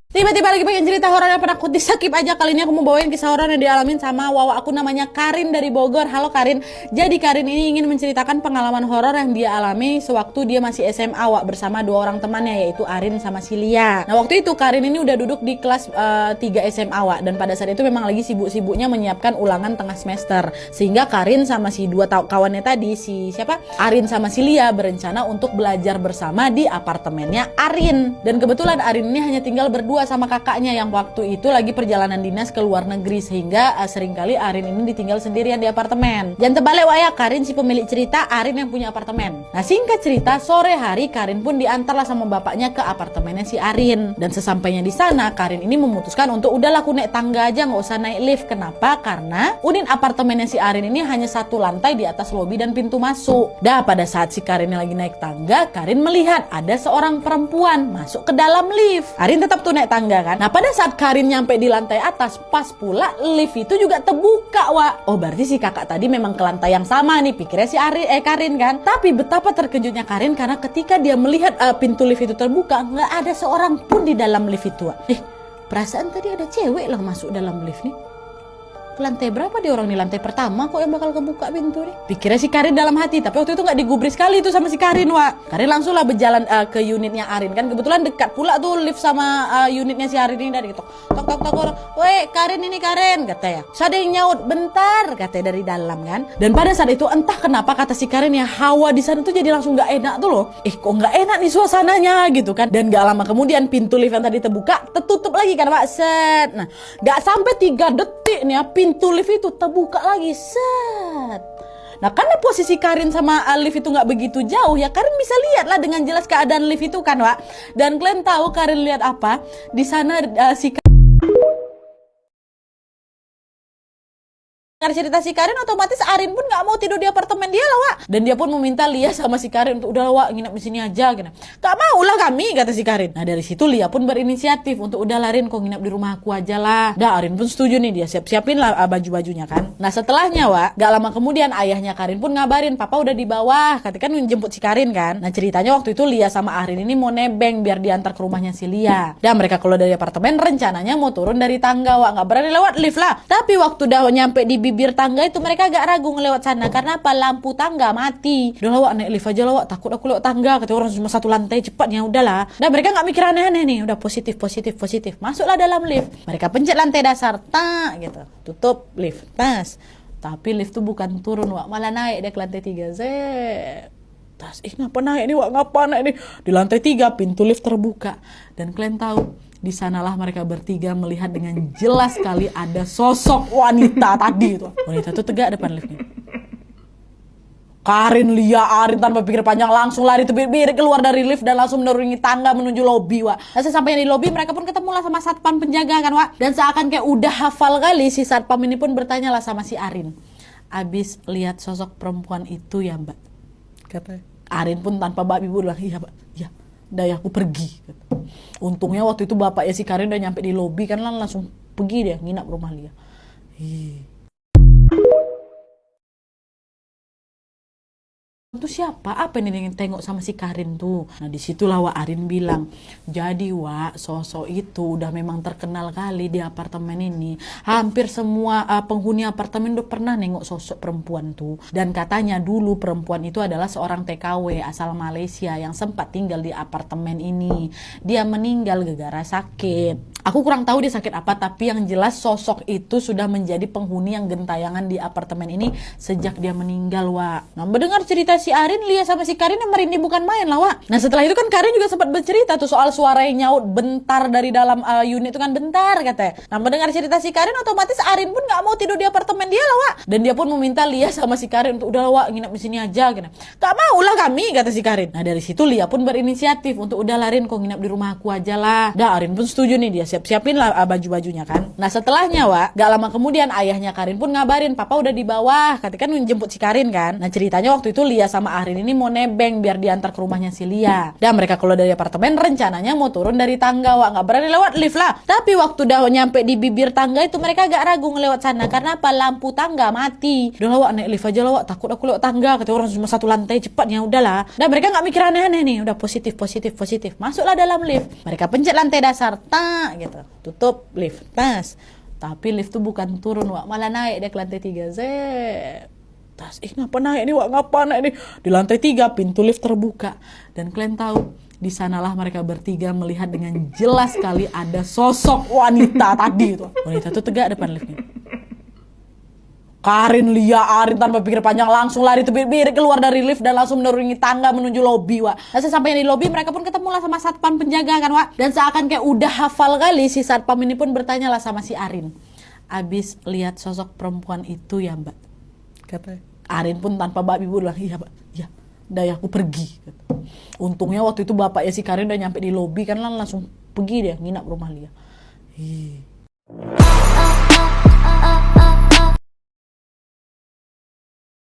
Tiba-tiba lagi pengen cerita horor yang penakut, di-skip aja. Kali ini aku mau bawain kisah horor yang dialamin sama wawa aku namanya Karin dari Bogor. Halo Karin. Jadi Karin ini ingin menceritakan pengalaman horor yang dia alami sewaktu dia masih SMA bersama dua orang temannya, yaitu Arin sama Silia. Nah waktu itu Karin ini udah duduk di kelas 3 SMA dan pada saat itu memang lagi sibuk-sibuknya menyiapkan ulangan tengah semester. Sehingga Karin sama si dua kawannya tadi, Arin sama Silia berencana untuk belajar bersama di apartemennya Arin. Dan kebetulan Arin ini hanya tinggal berdua sama kakaknya yang waktu itu lagi perjalanan dinas ke luar negeri, sehingga seringkali Arin ini ditinggal sendirian di apartemen. Dan terbalik ya, Karin si pemilik cerita, Arin yang punya apartemen. Nah singkat cerita, sore hari Karin pun diantarlah sama bapaknya ke apartemennya si Arin. Dan sesampainya di sana, Karin ini memutuskan untuk udahlah aku naik tangga aja, nggak usah naik lift. Kenapa? Karena unit apartemennya si Arin ini hanya satu lantai di atas lobi dan pintu masuk. Dah pada saat si Karin lagi naik tangga, Karin melihat ada seorang perempuan masuk ke dalam lift. Arin tetap tuh naik tangga kan. Nah pada saat Karin nyampe di lantai atas, pas pula lift itu juga terbuka Oh berarti si kakak tadi memang ke lantai yang sama nih, pikirnya si Karin kan. Tapi betapa terkejutnya Karin karena ketika dia melihat pintu lift itu terbuka, nggak ada seorang pun di dalam lift itu. Perasaan tadi ada cewek lah masuk dalam lift nih. Lantai berapa dia orang nih? Lantai pertama kok yang bakal kebuka pintu nih? Pikirnya si Karin dalam hati, tapi waktu itu nggak digubris sekali itu sama si Karin Karin langsung lah berjalan ke unitnya Arin kan, kebetulan dekat pula tuh lift sama unitnya si Arin ini. Dari tok orang, weh Karin ini Karin kata ya, ada yang nyaut bentar katanya dari dalam kan. Dan pada saat itu entah kenapa kata si Karin ya, hawa di sana tuh jadi langsung nggak enak tuh loh. Kok nggak enak nih suasananya gitu kan. Dan nggak lama kemudian pintu lift yang tadi terbuka tertutup lagi kan set. Nah nggak sampai 3 detik nih ya, pintu lift itu terbuka lagi set. Nah karena posisi Karin sama lift itu nggak begitu jauh ya, Karin bisa lihat lah dengan jelas keadaan lift itu kan Dan kalian tahu Karin lihat apa? Di sana cerita si Karin, otomatis Arin pun nggak mau tidur di apartemen dia lah Dan dia pun meminta Lia sama si Karin untuk udah nginap di sini aja gitu. Gak mau lah kami kata si Karin. Nah dari situ Lia pun berinisiatif untuk udah Arin kok nginap di rumah aku aja lah. Arin pun setuju nih, dia siapin lah baju-bajunya kan. Nah setelahnya gak lama kemudian ayahnya Karin pun ngabarin papa udah di bawah, katanya kan menjemput si Karin kan. Nah ceritanya waktu itu Lia sama Arin ini mau nebeng biar diantar ke rumahnya si Lia. Dan mereka keluar dari apartemen rencananya mau turun dari tangga nggak berani lewat lift lah. Tapi waktu udah nyampe di bibir tangga itu mereka agak ragu ngelewat sana karena apa? Lampu tangga mati. Udah naik lift aja lah takut aku lewat tangga, kata orang cuma satu lantai cepatnya udahlah. Dan mereka nggak mikir aneh-aneh nih, udah positif. Masuklah dalam lift. Mereka pencet lantai dasar, gitu. Tutup lift, Tapi lift tuh bukan turun malah naik dia ke lantai 3. Ngapa naik nih ngapa naik nih? Di lantai 3 pintu lift terbuka. Dan kalian tahu di sanalah mereka bertiga melihat dengan jelas sekali ada sosok wanita tadi itu. Wanita itu tegak depan liftnya. Karin, Lia, Arin tanpa pikir panjang langsung lari tebir-bir keluar dari lift dan langsung menuruni tangga menuju lobi Nah sesampainya di lobi mereka pun ketemu lah sama satpam penjaga kan Dan seakan kayak udah hafal kali si satpam ini pun bertanya lah sama si Arin. Abis lihat sosok perempuan itu ya mbak? Kata Arin pun tanpa babi bilang iya mbak, iya. Udah ya aku pergi. Untungnya waktu itu bapaknya si Karin udah nyampe di lobi kan langsung pergi dia nginap rumah Lia. Itu siapa? Apa ini yang tengok sama si Karin tuh? Nah disitulah Arin bilang, jadi sosok itu udah memang terkenal kali di apartemen ini. Hampir semua penghuni apartemen udah pernah nengok sosok perempuan tuh. Dan katanya dulu perempuan itu adalah seorang TKW asal Malaysia yang sempat tinggal di apartemen ini. Dia meninggal gara-gara sakit. Aku kurang tahu dia sakit apa, tapi yang jelas sosok itu sudah menjadi penghuni yang gentayangan di apartemen ini sejak dia meninggal Nah mendengar cerita si Arin, Lia sama si Karin yang merinding bukan main lah Nah setelah itu kan Karin juga sempat bercerita tuh soal suara yang nyaut bentar dari dalam unit itu kan, bentar katanya. Nah mendengar cerita si Karin, otomatis Arin pun nggak mau tidur di apartemen dia lah Dan dia pun meminta Lia sama si Karin untuk udah nginap di sini aja gitu. Gak mau lah kami kata si Karin. Nah dari situ Lia pun berinisiatif untuk udah Arin kok nginap di rumah aku aja lah. Arin pun setuju nih, dia siapin lah baju-bajunya kan. Nah setelahnya gak lama kemudian ayahnya Karin pun ngabarin papa udah di bawah, katanya kan menjemput si Karin kan. Nah ceritanya waktu itu Lia sama Arin ini mau nebeng biar diantar ke rumahnya si Lia. Dan mereka keluar dari apartemen rencananya mau turun dari tangga, Wak. Nggak berani lewat lift lah. Tapi waktu udah nyampe di bibir tangga itu mereka agak ragu ngelewat sana. Karena apa? Lampu tangga mati. Udah lah, Wak, naik lift aja lah, Wak. Takut aku lewat tangga. Kata orang cuma satu lantai, cepatnya udahlah. Dan mereka nggak mikir aneh-aneh nih. Udah positif. Masuklah dalam lift. Mereka pencet lantai dasar, tak gitu. Tutup lift, tas. Tapi lift tuh bukan turun, Wak, malah naik dia ke lantai 3. Tas, ngapa naik nih, Wak? Ngapa naik nih? Di lantai 3 pintu lift terbuka. Dan kalian tahu, di sanalah mereka bertiga melihat dengan jelas sekali ada sosok wanita tadi tuh. Wanita tuh tegak depan liftnya. Karin, Lia, Arin tanpa pikir panjang langsung lari tebir-bir keluar dari lift dan langsung menuruni tangga menuju lobi, Wak. Dan sesampainya di lobi mereka pun ketemulah sama satpam penjaga kan, Wak. Dan seakan kayak udah hafal kali, si satpam ini pun bertanyalah sama si Arin. Abis lihat sosok perempuan itu ya, Mbak? Kata Arin pun tanpa babi bu bilang, iya, Mbak, iya. Udah ya, aku pergi. Kata. Untungnya waktu itu bapaknya si Karin udah nyampe di lobi kan, langsung pergi dia nginap rumah Lia.